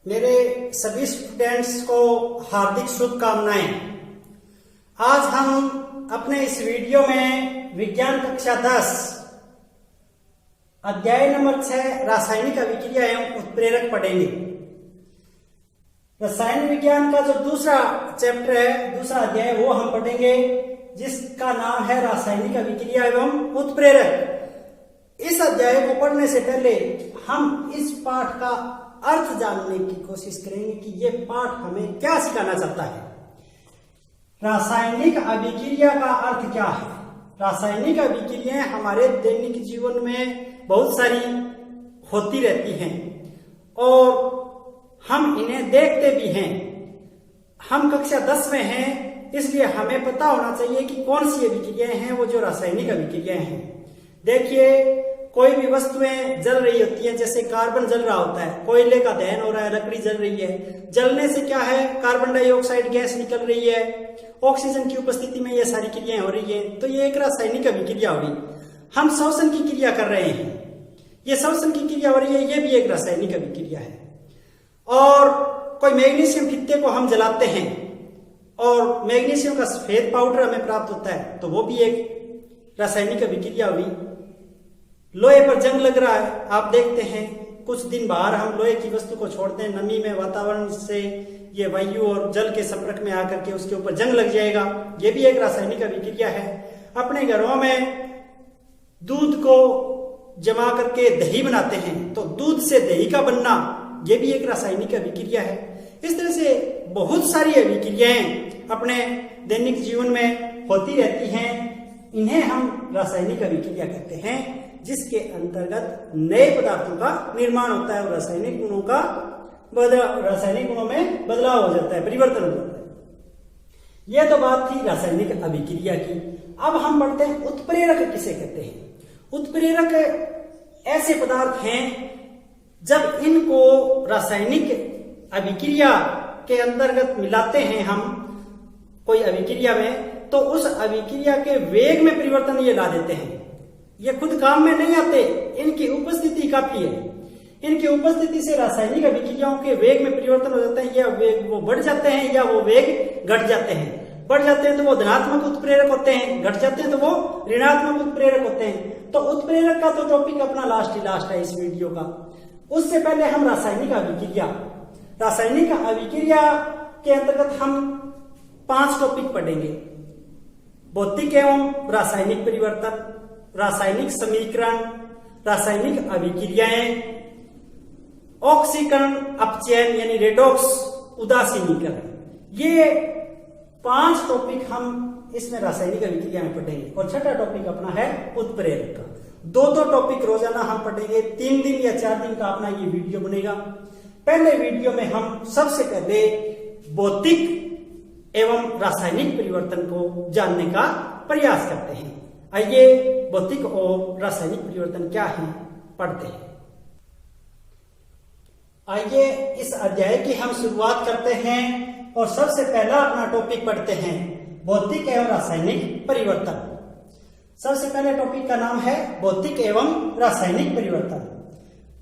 मेरे सभी स्टूडेंट्स को हार्दिक शुभकामनाएं। आज हम अपने इस वीडियो में विज्ञान कक्षा 10 अध्याय नंबर 6 रासायनिक अभिक्रिया एवं उत्प्रेरक पढ़ेंगे। रसायन विज्ञान का जो दूसरा चैप्टर है, दूसरा अध्याय, वो हम पढ़ेंगे जिसका नाम है रासायनिक अभिक्रिया एवं उत्प्रेरक। इस अध्याय को पढ़ने से पहले हम इस पाठ का अर्थ जानने की कोशिश करेंगे कि यह पाठ हमें क्या सिखाना चाहता है। रासायनिक अभिक्रिया का अर्थ क्या है? रासायनिक अभिक्रियाएं हमारे दैनिक जीवन में बहुत सारी होती रहती हैं और हम इन्हें देखते भी हैं। हम कक्षा 10 में हैं, इसलिए हमें पता होना चाहिए कि कौन सी अभिक्रियाएं हैं वो जो रासायनिक अभिक्रियाएं हैं। देखिए, कोई भी वस्तुएं जल रही होती हैं, जैसे कार्बन जल रहा होता है, कोयले का दहन हो रहा है, लकड़ी जल रही है। जलने से क्या है? कार्बन डाइऑक्साइड गैस निकल रही है, ऑक्सीजन की उपस्थिति में ये सारी क्रियाएं हो रही है, तो ये एक रासायनिक अभिक्रिया हो रही। हम श्वसन की क्रिया कर रहे हैं, ये श्वसन की क्रिया हो रही है, ये भी एक रासायनिक अभिक्रिया है। और कोई मैग्नीशियम फित्ते को हम जलाते हैं और मैग्नीशियम का सफेद पाउडर हमें प्राप्त होता है, तो वो भी एक रासायनिक अभिक्रिया हुई। लोहे पर जंग लग रहा है, आप देखते हैं कुछ दिन बाहर हम लोहे की वस्तु को छोड़ते हैं, नमी में वातावरण से ये वायु और जल के संपर्क में आकर के उसके ऊपर जंग लग जाएगा, ये भी एक रासायनिक अभिक्रिया है। अपने घरों में दूध को जमा करके दही बनाते हैं, तो दूध से दही का बनना ये भी एक रासायनिक अभिक्रिया है। इस तरह से बहुत सारी अभिक्रियाएं अपने दैनिक जीवन में होती रहती हैं, इन्हें हम रासायनिक अभिक्रिया कहते हैं, जिसके अंतर्गत नए पदार्थों का निर्माण होता है और रासायनिक गुणों में बदलाव हो जाता है, परिवर्तन हो जाता है। यह तो बात थी रासायनिक अभिक्रिया की। अब हम बढ़ते हैं उत्प्रेरक किसे कहते हैं। उत्प्रेरक ऐसे पदार्थ हैं जब इनको रासायनिक अभिक्रिया के अंतर्गत मिलाते हैं हम कोई अभिक्रिया में, तो उस अभिक्रिया के वेग में परिवर्तन ये ला देते हैं। ये खुद काम में नहीं आते, इनकी उपस्थिति काफी है। इनकी उपस्थिति से रासायनिक अभिक्रियाओं के वेग में परिवर्तन हो जाता है, या वेग वो बढ़ जाते हैं या वो वेग घट जाते हैं। बढ़ जाते हैं तो वो धनात्मक उत्प्रेरक होते हैं, घट जाते हैं तो वो ऋणात्मक उत्प्रेरक होते हैं। तो उत्प्रेरक का तो टॉपिक अपना लास्ट है इस वीडियो का। उससे पहले हम रासायनिक अभिक्रिया के अंतर्गत हम 5 टॉपिक पढ़ेंगे। भौतिक एवं रासायनिक परिवर्तन, रासायनिक समीकरण, रासायनिक अभिक्रियाएं, ऑक्सीकरण अपचयन यानी रेडॉक्स उदासीनीकरण। ये 5 टॉपिक हम इसमें रासायनिक अभिक्रिया में पढ़ेंगे। और छठा टॉपिक अपना है उत्प्रेरक का। 2 टॉपिक रोजाना हम पढ़ेंगे, 3 दिन या 4 दिन का अपना ये वीडियो बनेगा। पहले वीडियो में हम सबसे पहले भौतिक एवं रासायनिक परिवर्तन को जानने का प्रयास करते हैं। आइए भौतिक और रासायनिक परिवर्तन क्या है पढ़ते हैं। आइए इस अध्याय की हम शुरुआत करते हैं और सबसे पहला अपना टॉपिक पढ़ते हैं, भौतिक एवं रासायनिक परिवर्तन। सबसे पहले टॉपिक का नाम है भौतिक एवं रासायनिक परिवर्तन।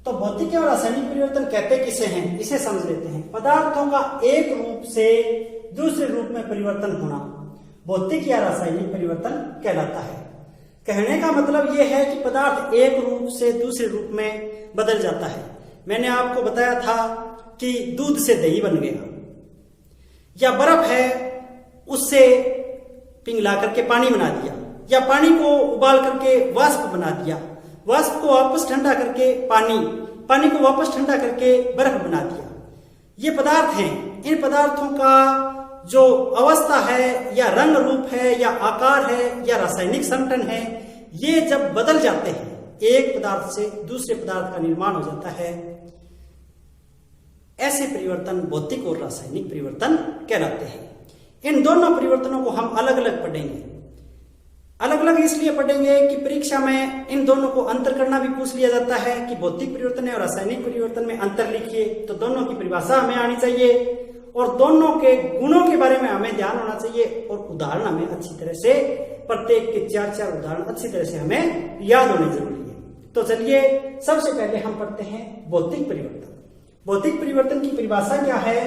तो भौतिक एवं रासायनिक परिवर्तन कहते किसे हैं, इसे समझ लेते हैं। पदार्थों का एक रूप से दूसरे रूप में परिवर्तन होना भौतिक या रासायनिक परिवर्तन कहलाता है। कहने का मतलब यह है कि पदार्थ एक रूप से दूसरे रूप में बदल जाता है। मैंने आपको बताया था कि दूध से दही बन गया, या बर्फ है उससे पिघला करके पानी बना दिया, या पानी को उबाल करके वाष्प बना दिया, वाष्प को वापस ठंडा करके पानी को वापस ठंडा करके बर्फ बना दिया। ये पदार्थ हैं। इन पदार्थों का जो अवस्था है या रंग रूप है या आकार है या रासायनिक संगठन है, ये जब बदल जाते हैं, एक पदार्थ से दूसरे पदार्थ का निर्माण हो जाता है, ऐसे परिवर्तन भौतिक और रासायनिक परिवर्तन कहलाते हैं। इन दोनों परिवर्तनों को हम अलग अलग पढ़ेंगे। अलग अलग इसलिए पढ़ेंगे कि परीक्षा में इन दोनों को अंतर करना भी पूछ लिया जाता है कि भौतिक परिवर्तन और रासायनिक परिवर्तन में अंतर लिखिए, तो दोनों की परिभाषा हमें आनी चाहिए और दोनों के गुणों के बारे में हमें ध्यान होना चाहिए और उदाहरण हमें अच्छी तरह से, प्रत्येक के 4 उदाहरण अच्छी तरह से हमें याद होने जरूरी है। तो चलिए सबसे पहले हम पढ़ते हैं भौतिक परिवर्तन। भौतिक परिवर्तन की परिभाषा क्या है?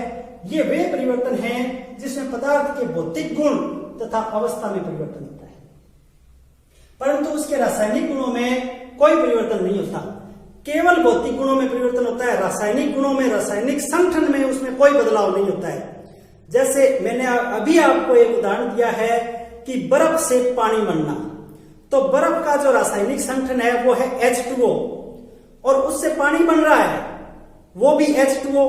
ये वे परिवर्तन हैं जिसमें पदार्थ के भौतिक गुण तथा अवस्था में परिवर्तन होता है, परंतु उसके रासायनिक गुणों में कोई परिवर्तन नहीं होता। केवल भौतिक गुणों में परिवर्तन होता है, रासायनिक गुणों में, रासायनिक संगठन में उसमें कोई बदलाव नहीं होता है। जैसे मैंने अभी आपको एक उदाहरण दिया है कि बर्फ से पानी बनना, तो बर्फ का जो रासायनिक संगठन है वो है H2O और उससे पानी बन रहा है वो भी H2O।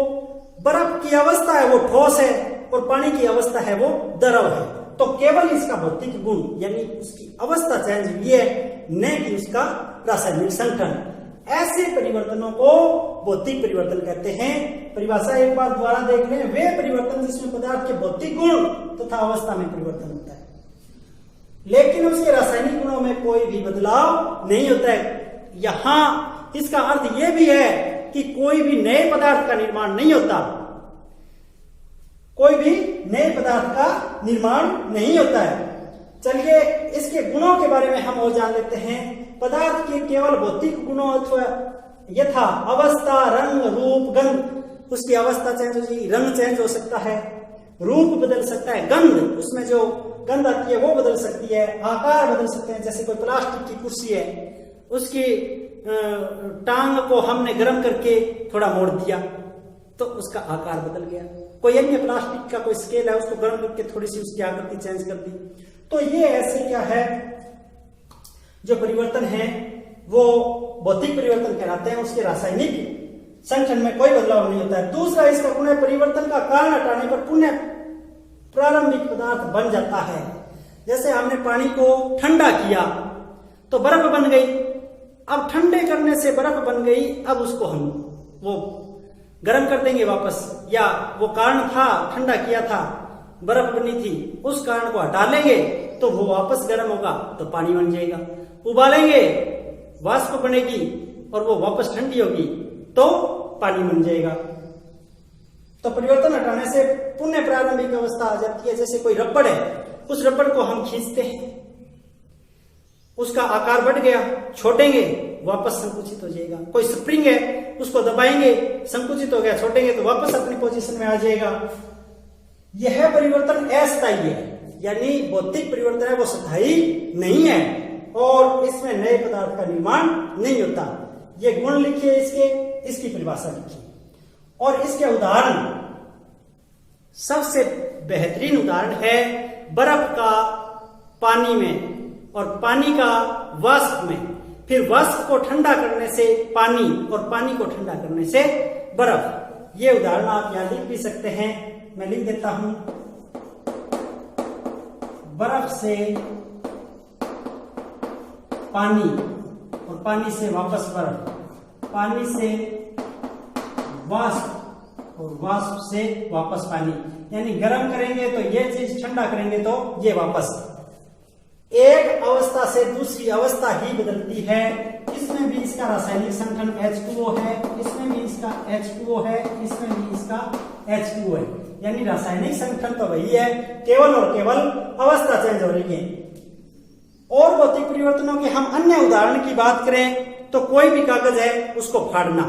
बर्फ की अवस्था है वो ठोस है और पानी की अवस्था है वो द्रव है, तो केवल इसका भौतिक गुण यानी उसकी अवस्था चेंज हुई है, न कि उसका रासायनिक संगठन। ऐसे परिवर्तनों को भौतिक परिवर्तन कहते हैं। परिभाषा एक बार दोबारा देख लें, वे परिवर्तन जिसमें पदार्थ के भौतिक गुण तथा अवस्था में परिवर्तन होता है, लेकिन उसके रासायनिक गुणों में कोई भी बदलाव नहीं होता है। यहां इसका अर्थ यह भी है कि कोई भी नए पदार्थ का निर्माण नहीं होता, कोई भी नए पदार्थ का निर्माण नहीं होता है। चलिए इसके गुणों के बारे में हम और जान लेते हैं। पदार्थ के केवल भौतिक गुणों अथवा यथा अवस्था, रंग, रूप, गंध, उसकी अवस्था चेंज हो जाएगी, रंग चेंज हो सकता है, रूप बदल सकता है, गंध, उसमें जो गंध आती है वो बदल सकती है, आकार बदल सकते हैं। जैसे कोई प्लास्टिक की कुर्सी है, उसकी टांग को हमने गर्म करके थोड़ा मोड़ दिया तो उसका आकार बदल गया। कोई अन्य प्लास्टिक का कोई स्केल है, उसको गर्म करके थोड़ी सी उसकी आकृति चेंज कर दी। तो ये ऐसे क्या है, जो परिवर्तन है वो भौतिक परिवर्तन कहलाते हैं, उसके रासायनिक संगठन में कोई बदलाव नहीं होता है। दूसरा इसका गुण है, परिवर्तन का कारण हटाने पर पुनः प्रारंभिक पदार्थ बन जाता है। जैसे हमने पानी को ठंडा किया तो बर्फ बन गई, अब ठंडे करने से बर्फ बन गई, अब उसको हम वो गर्म कर देंगे वापस, या वो कारण था ठंडा किया था, बर्फ बनी थी, उस कारण को हटा लेंगे तो वो वापस गर्म होगा तो पानी बन जाएगा। उबालेंगे, वाष्प बनेगी और वो वापस ठंडी होगी तो पानी बन जाएगा। तो परिवर्तन हटाने से पुनः प्रारंभिक अवस्था आ जाती है। जैसे कोई रबड़ है, उस रबड़ को हम खींचते हैं, उसका आकार बढ़ गया, छोड़ेंगे वापस संकुचित हो जाएगा। कोई स्प्रिंग है, उसको दबाएंगे, संकुचित हो गया, छोड़ेंगे तो वापस अपनी पोजीशन में आ जाएगा। यह परिवर्तन अस्थायी है, यानी भौतिक परिवर्तन है वो स्थायी नहीं है और इसमें नए पदार्थ का निर्माण नहीं होता। ये गुण लिखिए इसके, इसकी परिभाषा लिखिए और इसके उदाहरण। सबसे बेहतरीन उदाहरण है बर्फ का पानी में और पानी का वाष्प में, फिर वाष्प को ठंडा करने से पानी और पानी को ठंडा करने से बर्फ। ये उदाहरण आप यहां लिख भी सकते हैं, मैं लिख देता हूं। बर्फ से पानी और पानी से वापस बर्फ, पानी से वाष्प और वाष्प से वापस पानी, यानी गर्म करेंगे तो ये चीज, ठंडा करेंगे तो ये वापस। एक अवस्था से दूसरी अवस्था ही बदलती है। इसमें भी इसका रासायनिक संगठन H2O है, इसमें भी इसका H2O है, इसमें भी इसका H2O है, यानी रासायनिक संगठन तो वही है, केवल और केवल अवस्था चेंज हो रही है। और भौतिक परिवर्तनों के हम अन्य उदाहरण की बात करें तो कोई भी कागज है उसको फाड़ना,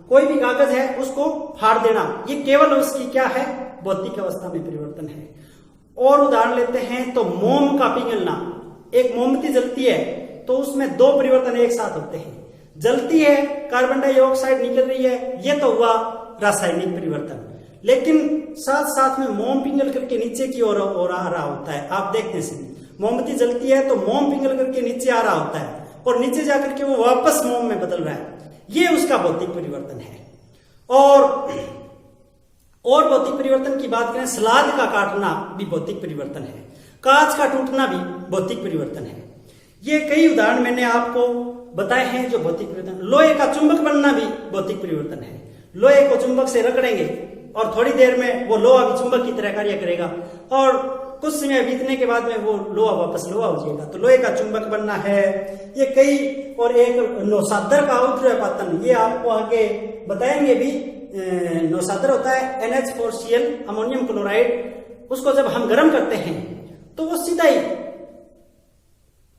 कोई भी कागज है उसको फाड़ देना, ये केवल उसकी क्या है, भौतिक अवस्था में परिवर्तन है। और उदाहरण लेते हैं तो मोम का पिघलना। एक मोमबत्ती जलती है तो उसमें दो परिवर्तन एक साथ होते हैं, जलती है, कार्बन डाइऑक्साइड निकल रही है, ये तो हुआ रासायनिक परिवर्तन, लेकिन साथ साथ में मोम पिघल करके नीचे की ओर आ रहा होता है। आप देखते हैं, मोमबत्ती जलती है तो मोम पिघल करके नीचे आ रहा होता है और नीचे जाकर के वो वापस मोम में बदल रहा है, ये उसका भौतिक परिवर्तन है। और भौतिक परिवर्तन की बात करें, सलाद का काटना भी भौतिक परिवर्तन है, कांच का टूटना भी भौतिक परिवर्तन है। ये कई उदाहरण मैंने आपको बताए हैं जो भौतिक परिवर्तन। लोहे का चुंबक बनना भी भौतिक परिवर्तन है। लोहे को चुंबक से रगड़ेंगे और थोड़ी देर में वो लोहा भी चुंबक की तरह कार्य करेगा और कुछ समय बीतने के बाद में वो लोहा वापस लोहा हो जाएगा, तो लोहे का चुंबक बनना है। ये कई, और एक नौसादर का ऊर्ध्वपातन, ये आपको आगे बताएंगे भी। नौसादर होता है NH4Cl अमोनियम क्लोराइड, उसको जब हम गर्म करते हैं तो वो सीधा ही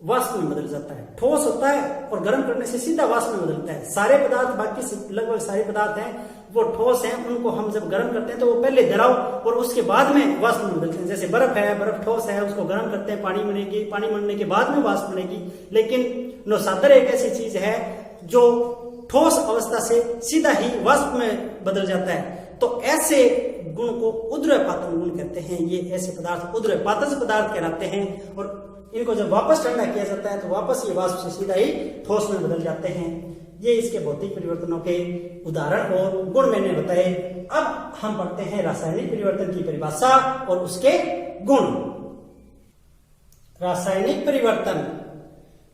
वाष्प में बदल जाता है। ठोस होता है और गर्म करने से सीधा वाष्प में बदलता है। सारे पदार्थ, बाकी लगभग सारे पदार्थ हैं वो ठोस हैं, उनको हम जब गर्म करते हैं तो वो पहले द्रव और उसके बाद में वाष्प में बदलते हैं। जैसे बर्फ है, बर्फ ठोस है, उसको गर्म करते हैं, पानी बनेगी, पानी बनने के बाद में वाष्प बनेगी। लेकिन नौशादर एक ऐसी चीज है जो ठोस अवस्था से सीधा ही वाष्प में बदल जाता है। तो ऐसे गुण को उद्रपातन गुण कहते हैं। ये ऐसे पदार्थ उद्रपातज पदार्थ कहलाते हैं और इनको जब वापस ठंडा किया जाता है तो वापस ये वाष्प से सीधा ही ठोस में बदल जाते हैं। ये इसके भौतिक परिवर्तनों के उदाहरण और गुण मैंने बताए। अब हम पढ़ते हैं रासायनिक परिवर्तन की परिभाषा और उसके गुण। रासायनिक परिवर्तन,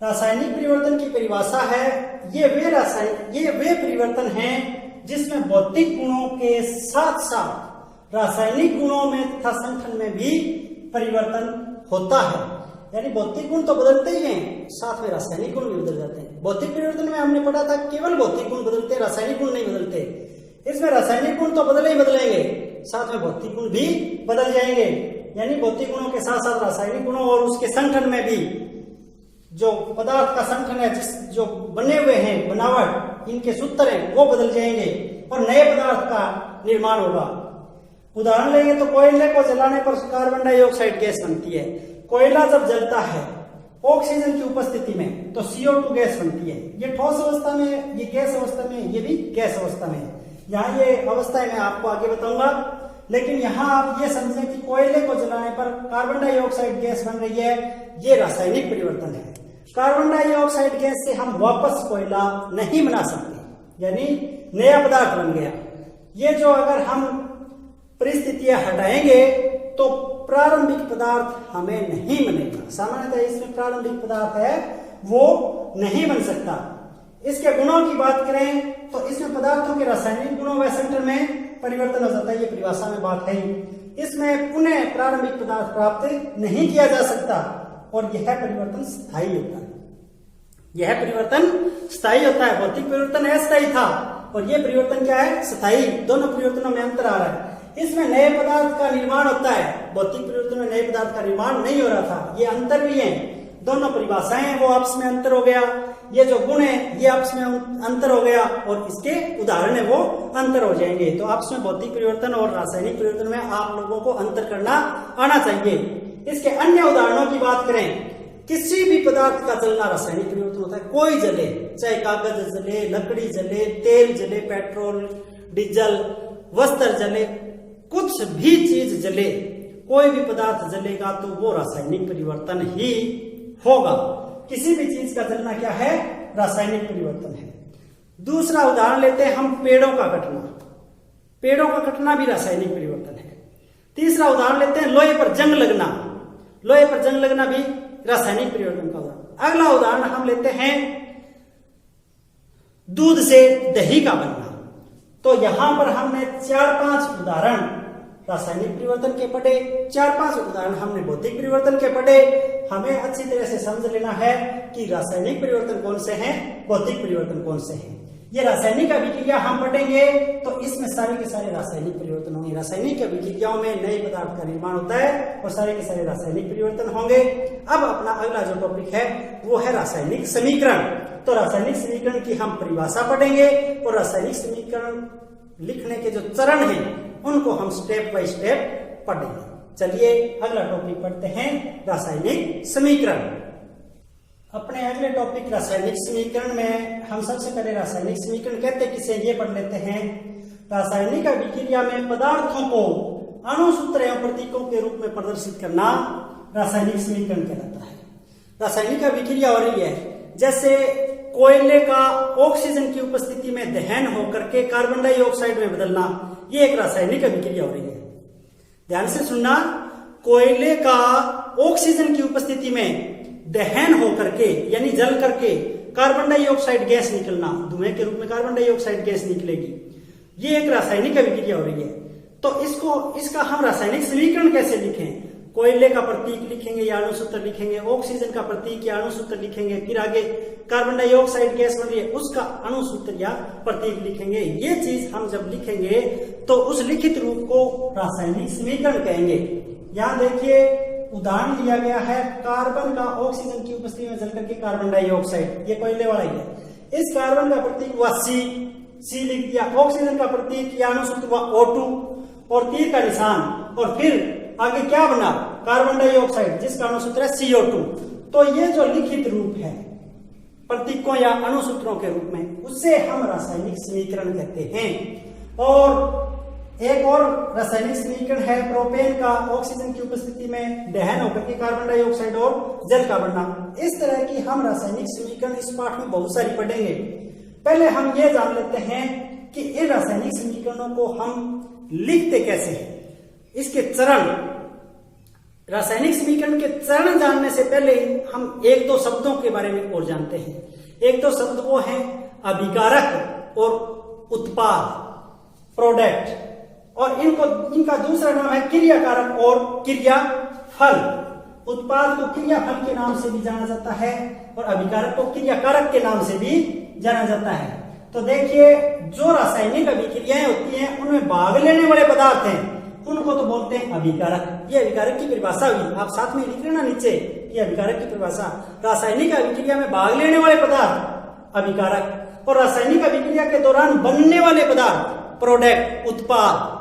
रासायनिक परिवर्तन की परिभाषा है ये वे परिवर्तन हैं जिसमें भौतिक गुणों के साथ साथ रासायनिक गुणों में तथा संगठन में भी परिवर्तन होता है। यानी भौतिक गुण तो बदलते ही हैं, साथ में रासायनिक गुण भी बदल जाते हैं। भौतिक परिवर्तन में हमने पढ़ा था केवल भौतिक गुण बदलते हैं, रासायनिक गुण नहीं बदलते। इसमें रासायनिक गुण तो बदले ही बदलेंगे, साथ में भौतिक गुण भी बदल जाएंगे। यानी भौतिक गुणों के साथ साथ रासायनिक गुणों और उसके संगठन में भी जो पदार्थ का संगठन है, जो बने हुए हैं बनावट, इनके सूत्र हैं वो बदल जाएंगे और नए पदार्थ का निर्माण होगा। उदाहरण लेंगे तो कोयले को जलाने पर कार्बन डाइऑक्साइड गैस बनती है। कोयला जब जलता है ऑक्सीजन की उपस्थिति में तो CO2 गैस बनती है। ये ठोस अवस्था में, ये गैस अवस्था में, ये भी गैस अवस्था में है। यहाँ ये अवस्थाएं मैं आपको आगे बताऊंगा, लेकिन यहाँ आप ये समझें कि कोयले को जलाने पर कार्बन डाइऑक्साइड गैस बन रही है, ये रासायनिक परिवर्तन है। कार्बन डाइऑक्साइड गैस से हम वापस कोयला नहीं बना सकते, यानी नया पदार्थ बन गया। ये जो अगर हम परिस्थितियां हटाएंगे तो प्रारंभिक पदार्थ हमें नहीं बनेगा। सामान्यतः इसमें प्रारंभिक पदार्थ है वो नहीं बन सकता। इसके गुणों की बात करें तो इसमें पदार्थों के रासायनिक गुणों व संगठन में परिवर्तन हो जाता है। ये परिभाषा में बात है। इसमें पुनः प्रारंभिक पदार्थ प्राप्त नहीं किया जा सकता और यह परिवर्तन स्थायी होता है। यह परिवर्तन स्थायी होता है। भौतिक परिवर्तन अस्थायी था और यह परिवर्तन क्या है? स्थायी। दोनों परिवर्तनों में अंतर आ रहा है। इसमें नए पदार्थ का निर्माण होता है, भौतिक परिवर्तन में नए पदार्थ का निर्माण नहीं हो रहा था। ये अंतर भी है, दोनों परिभाषाएं वो आपस में अंतर हो गया। ये जो गुण है ये आपस में अंतर हो गया और इसके उदाहरण है वो अंतर हो जाएंगे। तो आपस में भौतिक परिवर्तन और रासायनिक परिवर्तन में आप लोगों को अंतर करना आना चाहिए। इसके अन्य उदाहरणों की बात करें, किसी भी पदार्थ का जलना रासायनिक परिवर्तन होता है। कोई जले, चाहे कागज जले, लकड़ी जले, तेल जले, पेट्रोल, डीजल, वस्त्र जले, कुछ भी चीज जले, कोई भी पदार्थ जलेगा तो वो रासायनिक परिवर्तन ही होगा। किसी भी चीज का जलना क्या है? रासायनिक परिवर्तन है। दूसरा उदाहरण लेते हैं हम, पेड़ों का कटना। पेड़ों का कटना भी रासायनिक परिवर्तन है। तीसरा उदाहरण लेते हैं, लोहे पर जंग लगना। लोहे पर जंग लगना भी रासायनिक परिवर्तन का उदाहरण। अगला उदाहरण हम लेते हैं, दूध से दही का बनना। तो यहां पर हमने 4-5 उदाहरण रासायनिक परिवर्तन के पढ़े, 4-5 उदाहरण हमने भौतिक परिवर्तन के पढ़े। हमें अच्छी तरह से समझ लेना है कि रासायनिक परिवर्तन कौन से हैं, भौतिक परिवर्तन कौन से हैं। ये रासायनिक अभिक्रिया हम पढ़ेंगे तो इसमें सारे के सारे रासायनिक परिवर्तन होंगे। रासायनिक अभिक्रियाओं में नए पदार्थ का निर्माण होता है और सारे के सारे रासायनिक परिवर्तन होंगे। अब अपना अगला जो टॉपिक है वो है रासायनिक समीकरण। तो रासायनिक समीकरण की हम परिभाषा पढ़ेंगे और रासायनिक समीकरण लिखने के जो चरण हैं उनको हम स्टेप बाय स्टेप पढ़ेंगे। चलिए अगला टॉपिक पढ़ते हैं, रासायनिक समीकरण। अपने अगले टॉपिक रासायनिक समीकरण में हम सबसे पहले रासायनिक समीकरण कहते किसे ये पढ़ लेते हैं। रासायनिक अभिक्रिया में पदार्थों को अणुसूत्र एवं प्रतीकों के रूप में प्रदर्शित करना रासायनिक समीकरण कहलाता है। रासायनिक अभिक्रिया हो रही है, जैसे कोयले का ऑक्सीजन की उपस्थिति में दहन होकर के कार्बन डाइऑक्साइड में बदलना, ये एक रासायनिक अभिक्रिया हो रही है। ध्यान से सुनना, कोयले का ऑक्सीजन की उपस्थिति में दहन होकर के यानी जल करके कार्बन डाइऑक्साइड गैस निकलना, धुएं के रूप में कार्बन डाइऑक्साइड गैस निकलेगी, ये एक रासायनिक अभिक्रिया हो रही है। तो इसका हम रासायनिक समीकरण कैसे लिखें? कोयले का प्रतीक लिखेंगे या अणुसूत्र लिखेंगे, ऑक्सीजन का प्रतीक या अणुसूत्र लिखेंगे, फिर आगे कार्बन डाइऑक्साइड गैस बन रही है उसका अणुसूत्र या प्रतीक लिखेंगे। ये चीज हम जब लिखेंगे तो उस लिखित रूप को रासायनिक समीकरण कहेंगे। यहाँ देखिए उदाहरण लिया गया है कार्बन का ऑक्सीजन की उपस्थिति में जल करके कार्बन डाइऑक्साइड, ये कोयले वाला ही है। इस कार्बन का प्रतीक हुआ सी लिख दिया, ऑक्सीजन का प्रतीक या अणुसूत्र हुआ O2 और तीर का निशान, और फिर आगे क्या बना कार्बन डाइऑक्साइड जिसका अणुसूत्र है CO2। तो ये जो लिखित रूप है प्रतीकों या अणुसूत्रों के रूप में, उससे हम रासायनिक समीकरण कहते हैं। और एक और रासायनिक समीकरण है प्रोपेन का ऑक्सीजन की उपस्थिति में दहन होकर के कार्बन डाइऑक्साइड और जल का बनना। इस तरह की हम रासायनिक समीकरण इस पाठ में बहुत सारी पढ़ेंगे। पहले हम ये जान लेते हैं कि इन रासायनिक समीकरणों को हम लिखते कैसे हैं, इसके चरण। रासायनिक समीकरण के चरण जानने से पहले हम एक दो शब्दों के बारे में और जानते हैं। एक दो शब्द वो हैं अभिकारक और उत्पाद, प्रोडक्ट, और इनका दूसरा नाम है क्रियाकारक और क्रियाफल। उत्पाद को क्रियाफल के नाम से भी जाना जाता है और अभिकारक को क्रियाकारक के नाम से भी जाना जाता है। तो देखिए, जो रासायनिक अभिक्रियाएं होती हैं उनमें भाग लेने वाले पदार्थ हैं, उनको तो बोलते हैं अभिकारक। ये अभिकारक की परिभाषा हुई, आप साथ में लिख लेना नीचे कि अभिकारक की परिभाषा। रासायनिक अभिक्रिया में भाग लेने वाले पदार्थ अभिकारक, और रासायनिक अभिक्रिया के दौरान बनने वाले पदार्थ प्रोडक्ट, उत्पाद।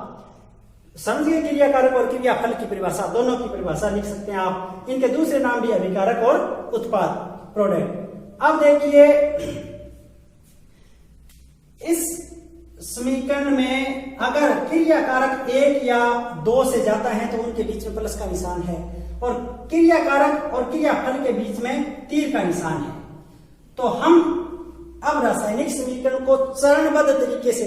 समझिए, क्रियाकारक और क्रियाफल की परिभाषा, दोनों की परिभाषा लिख सकते हैं आप। इनके दूसरे नाम भी अभिकारक और उत्पाद, प्रोडक्ट। अब देखिए, इस समीकरण में अगर क्रियाकारक 1 या 2 से जाता है तो उनके बीच में प्लस का निशान है, और क्रियाकारक और क्रियाफल के बीच में तीर का निशान है। तो हम अब रासायनिक समीकरण को चरणबद्ध तरीके से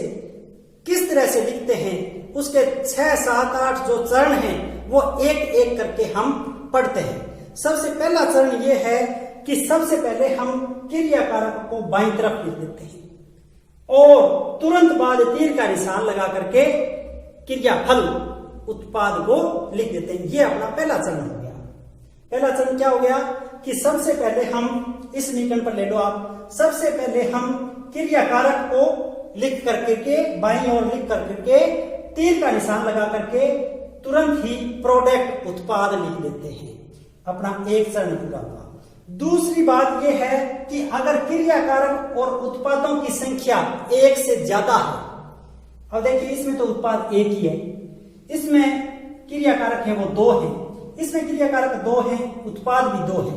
किस तरह से लिखते हैं, उसके 6, 7, 8 जो चरण हैं वो एक एक करके हम पढ़ते हैं। सबसे पहला चरण ये है कि सबसे पहले हम क्रियाकारक को बाईं तरफ लिख देते हैं और तुरंत बाद तीर का निशान लगा करके क्रियाफल, उत्पाद को लिख देते हैं। ये अपना पहला चरण हो गया। पहला चरण क्या हो गया कि सबसे पहले हम इस समीकरण पर ले लो आप, सबसे पहले हम क्रियाकारक को लिख करके के बाईं ओर लिख करके तीर का निशान लगा करके तुरंत ही प्रोडक्ट, उत्पाद लिख देते हैं। अपना एक चरण पूरा हुआ। दूसरी बात यह है कि अगर क्रियाकारक और उत्पादों की संख्या 1 से ज्यादा है, अब देखिए इसमें तो उत्पाद 1 ही है, इसमें क्रियाकारक है वो 2 है, इसमें क्रियाकारक 2 है, उत्पाद भी 2 है।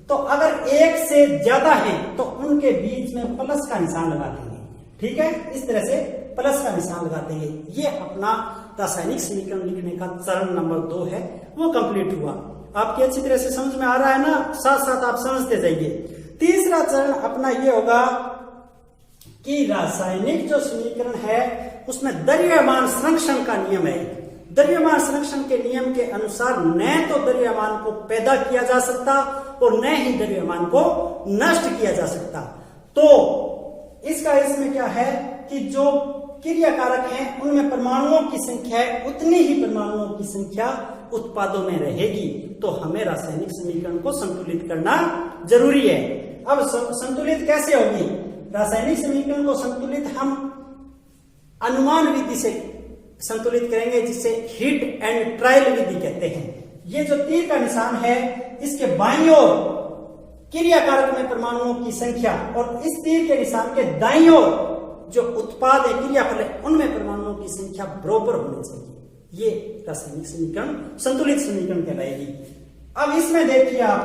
तो अगर 1 से ज्यादा है तो उनके बीच में प्लस का निशान लगा देंगे। ठीक है, इस तरह से प्लस का निशान लगा देंगे। ये अपना रासायनिक समीकरण लिखने का चरण नंबर 2 है, वो कंप्लीट हुआ। आपकी अच्छी तरह से समझ में आ रहा है ना, साथ साथ आप समझते जाइए। तीसरा चरण अपना ये होगा कि रासायनिक जो समीकरण है उसमें द्रव्यमान संरक्षण का नियम है। द्रव्यमान संरक्षण के नियम के अनुसार न तो द्रव्यमान को पैदा किया जा सकता और न ही द्रव्यमान को नष्ट किया जा सकता। तो इसमें क्या है कि जो क्रियाकारक हैं उनमें परमाणुओं की संख्या है, उतनी ही परमाणुओं की संख्या उत्पादों में रहेगी। तो हमें रासायनिक समीकरण को संतुलित करना जरूरी है। अब संतुलित कैसे होगी? रासायनिक समीकरण को संतुलित हम अनुमान विधि से संतुलित करेंगे, जिसे हिट एंड ट्रायल विधि कहते हैं। ये जो तीर का निशान है इसके बाईं ओर क्रियाकारक में परमाणुओं की संख्या और इस तीर के निशान के दाईं ओर जो उत्पाद है, क्रियाफल है, उनमें परमाणुओं की संख्या बराबर होनी चाहिए। ये रासायनिक समीकरण संतुलित समीकरण कहलाएगी। अब इसमें देखिए आप,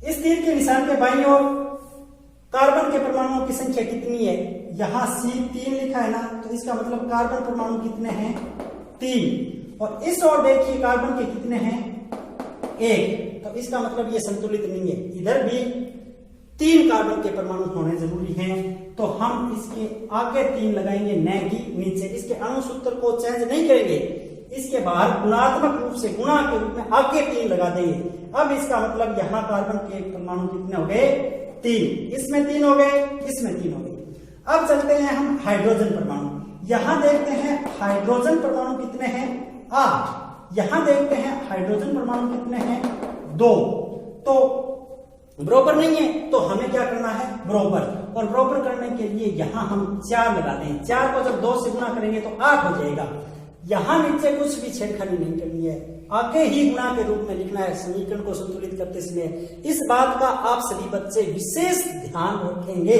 इस तीर के निशान के बाईं ओर कार्बन के परमाणुओं की संख्या कितनी है? यहां C3 लिखा है ना, तो इसका मतलब कार्बन परमाणु कितने हैं? 3। और इस ओर देखिए कार्बन के कितने हैं? 1। तो इसका मतलब ये संतुलित नहीं है, इधर भी 3 कार्बन के परमाणु होने जरूरी हैं। तो हम इसके आगे 3 लगाएंगे, न कि नीचे। इसके अणुसूत्र को चेंज नहीं करेंगे, इसके बाहर गुणात्मक रूप से गुणा के रूप में आगे 3 लगा देंगे। अब इसका मतलब यहाँ कार्बन के परमाणु कितने हो गए? 3। इसमें 3 हो गए, इसमें 3 हो गए। अब चलते हैं हम हाइड्रोजन परमाणु। यहां देखते हैं हाइड्रोजन परमाणु कितने हैं? 8। यहां देखते हैं हाइड्रोजन परमाणु कितने हैं? 2। तो बराबर नहीं है, तो हमें क्या करना है? बराबर। और बराबर करने के लिए यहां हम 4 लगा दें। 4 को जब 2 से गुणा करेंगे तो 8 हो जाएगा। यहाँ नीचे कुछ भी छेड़खानी नहीं करनी है, आगे ही गुणा के रूप में लिखना है समीकरण को संतुलित करते समय। इस बात का आप सभी बच्चे विशेष ध्यान रखेंगे।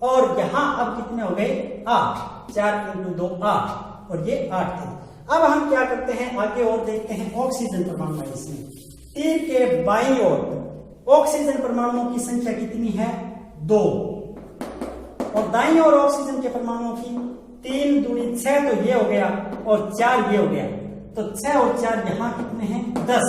और यहाँ अब कितने हो गए 8, 4 × 2 8 और ये 8 थे। अब हम क्या करते हैं आगे और देखते हैं ऑक्सीजन परमाणु है इसमें। तीर के बाईं ओर ऑक्सीजन परमाणुओं की संख्या कितनी है 2 और दाईं ओर ऑक्सीजन के परमाणुओं की 3 दूनी 6 तो ये हो गया और 4 ये हो गया। तो 6 और 4 यहाँ कितने हैं 10,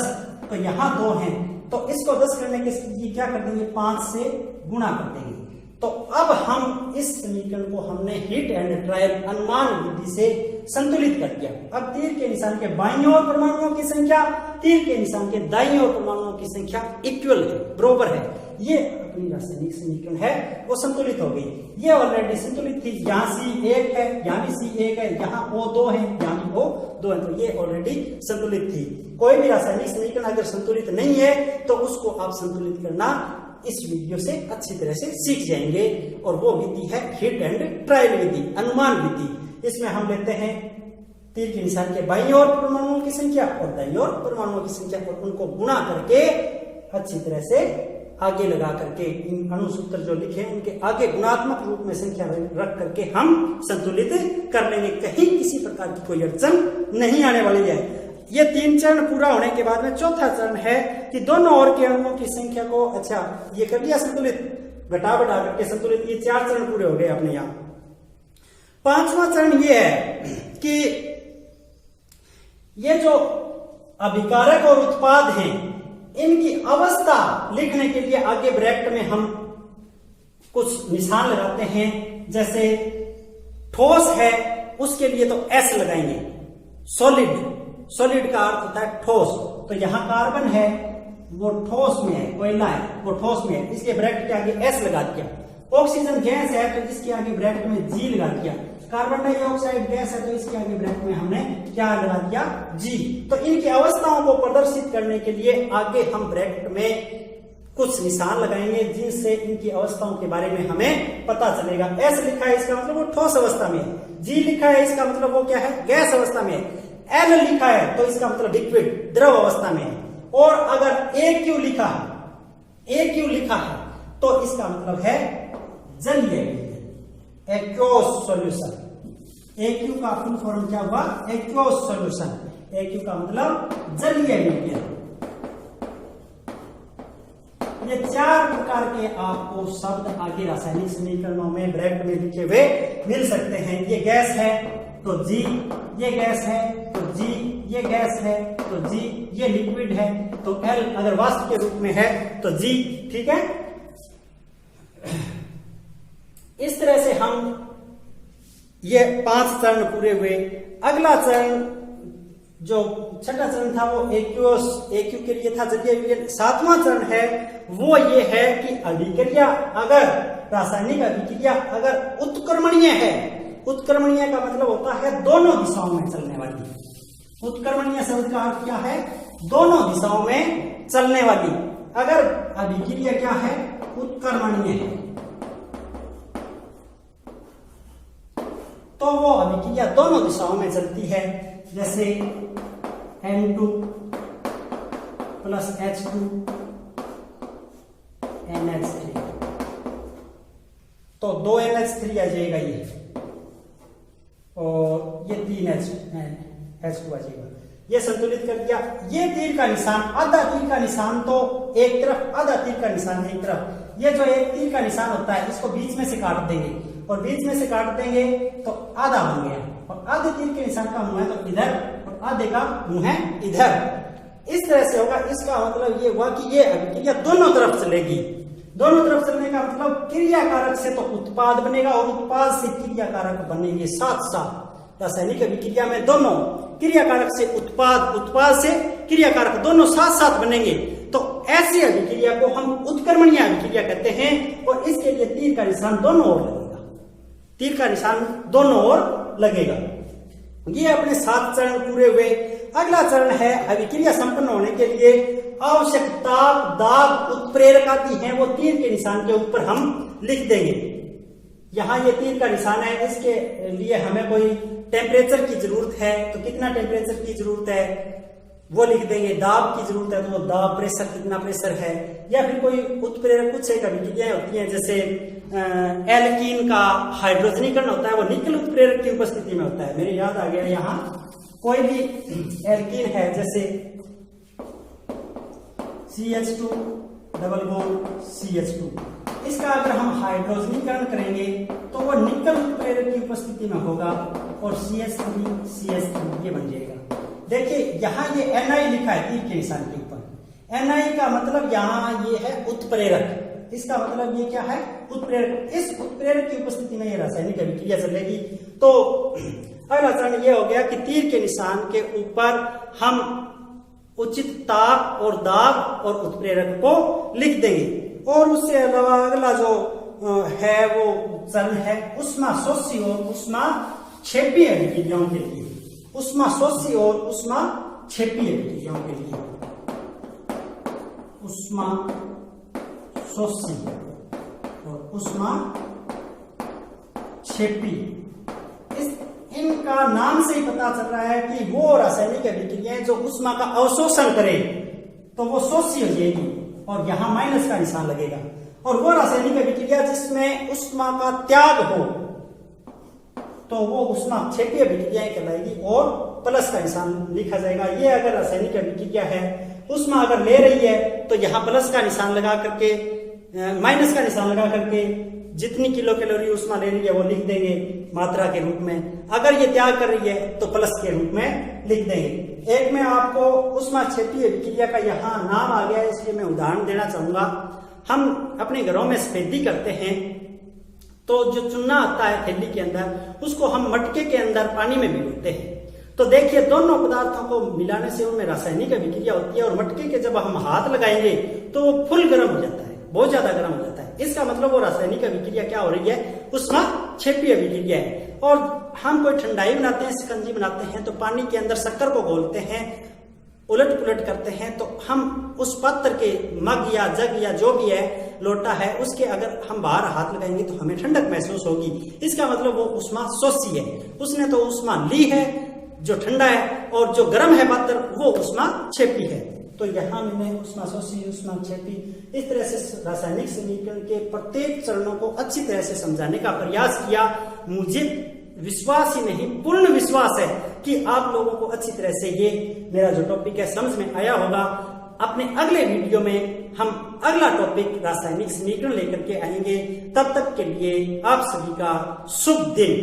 तो यहाँ 2 हैं, तो इसको 10 करने के लिए क्या कर देंगे 5 से गुणा कर देंगे। तो अब हम इस समीकरण को हमने हिट एंड ट्रायल अनुमान विधि से संतुलित कर दिया। अब तीर के निशान के बाईं ओर परमाणुओं की संख्या तीर के निशान के दाईं ओर परमाणुओं की संख्या इक्वल है, बराबर है। ये अपनी रासायनिक समीकरण है वो संतुलित हो गई। ये ऑलरेडी संतुलित थी, यहाँ C1 है, यहाँ भी C1 है, यहाँ O2 है, यहाँ भी O2 है, तो ये ऑलरेडी संतुलित थी। कोई भी रासायनिक समीकरण अगर संतुलित नहीं है तो उसको आप संतुलित करना इस वीडियो से अच्छी तरह से सीख जाएंगे। और वो विधि है हिट एंड ट्रायल विधि, अनुमान विधि। इसमें हम लेते हैं तीर के निशान के बाईं ओर परमाणुओं की संख्या और दाईं ओर परमाणुओं की संख्या और उनको गुणा करके अच्छी तरह से आगे लगा करके इन अणुसूत्र जो लिखे उनके आगे गुणात्मक रूप में संख्या रख करके हम संतुलित कर लेंगे। कहीं किसी प्रकार की कोई अड़चन नहीं आने वाली है। ये 3 चरण पूरा होने के बाद में चौथा चरण है कि दोनों ओर के अणुओं की संख्या को, अच्छा ये कर लिया संतुलित, घटा बढ़ा करके संतुलित। ये 4 चरण पूरे हो गए अपने यहाँ। 5वां चरण ये है कि ये जो अभिकारक और उत्पाद हैं इनकी अवस्था लिखने के लिए आगे ब्रैकेट में हम कुछ निशान लगाते हैं। जैसे ठोस है उसके लिए तो S लगाएंगे, सॉलिड का अर्थ होता है ठोस। तो यहाँ कार्बन है वो ठोस में है, कोयला है वो ठोस में है, इसके ब्रैकेट के आगे S लगा दिया। ऑक्सीजन गैस है तो इसके आगे ब्रैकेट में G लगा दिया। कार्बन डाइऑक्साइड गैस है तो इसके आगे ब्रैकेट में हमने क्या लगा दिया G। तो इनकी अवस्थाओं को प्रदर्शित करने के लिए आगे हम ब्रैकेट में कुछ निशान लगाएंगे जिनसे इनकी अवस्थाओं के बारे में हमें पता चलेगा। S लिखा है इसका मतलब वो ठोस अवस्था में है, G लिखा है इसका मतलब वो क्या है गैस अवस्था में है, L लिखा है तो इसका मतलब लिक्विड द्रव अवस्था में है। और अगर AQ लिखा है तो इसका मतलब है जलीय एक्वस सॉल्यूशन। AQ का फुल फॉर्म क्या हुआ एक्वस सॉल्यूशन। AQ का मतलब जलीय विज्ञान। ये 4 प्रकार के आपको शब्द आगे रासायनिक समीकरणों में ब्रैकेट में लिखे हुए मिल सकते हैं। ये गैस है तो G, ये गैस है तो G, ये गैस है तो G, ये लिक्विड है तो L, अगर वाष्प के रूप में है तो G। ठीक है, इस तरह से हम ये 5 चरण पूरे हुए। अगला चरण जो छठा चरण था वो AQ के लिए था जलीय विज्ञान। 7वां चरण है वो ये है कि अभिक्रिया, अगर रासायनिक अभिक्रिया अगर उत्क्रमणीय है, उत्क्रमणीय का मतलब होता है दोनों दिशाओं में चलने वाली। उत्क्रमणीय शब्द का अर्थ क्या है दोनों दिशाओं में चलने वाली। अगर अभिक्रिया क्या है उत्क्रमणीय है तो वो अभिक्रिया दोनों दिशाओं में चलती है। जैसे N2 + H2 NH3, तो 2 NH3 आ जाएगा ये और ये 3 H2 आ जाएगा। ये संतुलित कर दिया। ये तीर का निशान, आधा तीर का निशान तो एक तरफ, आधा तीर का निशान एक तरफ। ये जो एक तीर का निशान होता है इसको बीच में से काट देंगे और बीच में से काट देंगे तो आधा बन गया। और आधे तीर के निशान का मुंह है तो इधर और आधे का मुंह है इधर। इस तरह से होगा। इसका मतलब ये हुआ कि ये अभिक्रिया दोनों तरफ चलेगी। दोनों तरफ चलने का मतलब क्रियाकारक से तो उत्पाद बनेगा और उत्पाद से क्रियाकारक बनेंगे साथ साथ। रासायनिक अभिक्रिया में दोनों क्रियाकारक से उत्पाद, उत्पाद से क्रियाकारक दोनों साथ साथ बनेंगे। तो ऐसी अभिक्रिया को हम उत्क्रमणीय अभिक्रिया कहते हैं। और इसके लिए तीर का निशान दोनों ओर लगेगा, तीर का निशान दोनों ओर लगेगा। ये अपने 7 चरण पूरे हुए। अगला चरण है अभिक्रिया संपन्न होने के लिए आवश्यक ताप, दाब, उत्प्रेरक आदि हैं वो तीर के निशान के ऊपर हम लिख देंगे। यहाँ ये तीर का निशान है, इसके लिए हमें कोई टेम्परेचर की जरूरत है तो कितना टेम्परेचर की जरूरत है वो लिख देंगे। दाब की जरूरत है तो वो दाब, प्रेशर कितना प्रेशर है। या फिर कोई उत्प्रेरक कुछ एक अभिक्रियाएं होती हैं, जैसे एल्कीन का हाइड्रोजनीकरण होता है, वो निकल उत्प्रेरक की उपस्थिति में होता है। मेरे याद आ गया, यहाँ कोई भी एल्कीन है जैसे CH2 डबल बॉन्ड CH2, इसका अगर हम हाइड्रोजनीकरण करेंगे तो वो निकल उत्प्रेरक की उपस्थिति में होगा और CH3 ये बन जाएगा। देखिए यहाँ ये Ni लिखा है तीर के निशान के ऊपर। Ni का मतलब यहाँ ये है उत्प्रेरक, इसका मतलब ये क्या है, उत्प्रेरक। इस उत्प्रेरक की उपस्थिति में ये रासायनिक अभिक्रिया चलेगी। तो अगला चरण ये हो गया कि तीर के निशान के ऊपर हम उचित ताप और दाब और उत्प्रेरक को लिख देंगे। और उससे अलावा अगला जो है वो चरण है ऊष्माशोषी और ऊष्माक्षेपी अभिक्रियाओं के लिए। ऊष्माशोषी और ऊष्माक्षेपी अभिक्रियाओं के लिए, ऊष्माशोषी और ऊष्माक्षेपी, इनका नाम से ही पता चल रहा है कि वो रासायनिक अभिक्रियाएं जो ऊष्मा का अवशोषण करे तो वो शोषी हो जाएगी और यहाँ माइनस का निशान लगेगा। और वो रासायनिक अभिक्रिया जिसमें ऊष्मा का त्याग हो तो वो ऊष्माक्षेपी अभिक्रियाएं कहलाएगी और प्लस का निशान लिखा जाएगा। ये अगर रासायनिक अभिक्रिया है, ऊष्मा अगर ले रही है तो यहाँ प्लस का निशान लगा करके, माइनस का निशान लगा करके जितनी किलो कैलोरी ऊष्मा ले रही है वो लिख देंगे मात्रा के रूप में। अगर ये त्याग कर रही है तो प्लस के रूप में लिख देंगे। एक में आपको ऊष्माक्षेपी अभिक्रिया का यहाँ नाम आ गया है, इसलिए मैं उदाहरण देना चाहूंगा। हम अपने घरों में सफेदी करते हैं तो जो चूना आता है थैली के अंदर, उसको हम मटके के अंदर पानी में भिगोते हैं। तो देखिए दोनों पदार्थों को मिलाने से उनमें रासायनिक अभिक्रिया होती है और मटके के जब हम हाथ लगाएंगे तो वो फुल गर्म हो जाता है, बहुत ज्यादा गर्म हो जाता है। इसका मतलब वो रासायनिक अभिक्रिया क्या हो रही है, ऊष्माक्षेपी अभिक्रिया है। और हम कोई ठंडाई बनाते हैं, शिकंजी बनाते हैं तो पानी के अंदर शक्कर को घोलते हैं, उलट पुलट करते हैं तो हम उस पात्र के मग या जग या जो भी है, लोटा है, उसके अगर हम बाहर हाथ लगाएंगे तो हमें ठंडक महसूस होगी। इसका मतलब वो ऊष्मा शोषी है, उसने तो ऊष्मा ली है जो ठंडा है, और जो गर्म है पात्र वो ऊष्माक्षेपी है। तो यहाँ मैंने ऊष्माशोषी, ऊष्माक्षेपी, इस तरह से रासायनिक समीकरण के प्रत्येक चरणों को अच्छी तरह से समझाने का प्रयास किया। मुझे विश्वास ही नहीं, पूर्ण विश्वास है कि आप लोगों को अच्छी तरह से ये मेरा जो टॉपिक है समझ में आया होगा। अपने अगले वीडियो में हम अगला टॉपिक रासायनिक समीकरण लेकर के आएंगे। तब तक के लिए आप सभी का शुभ दिन।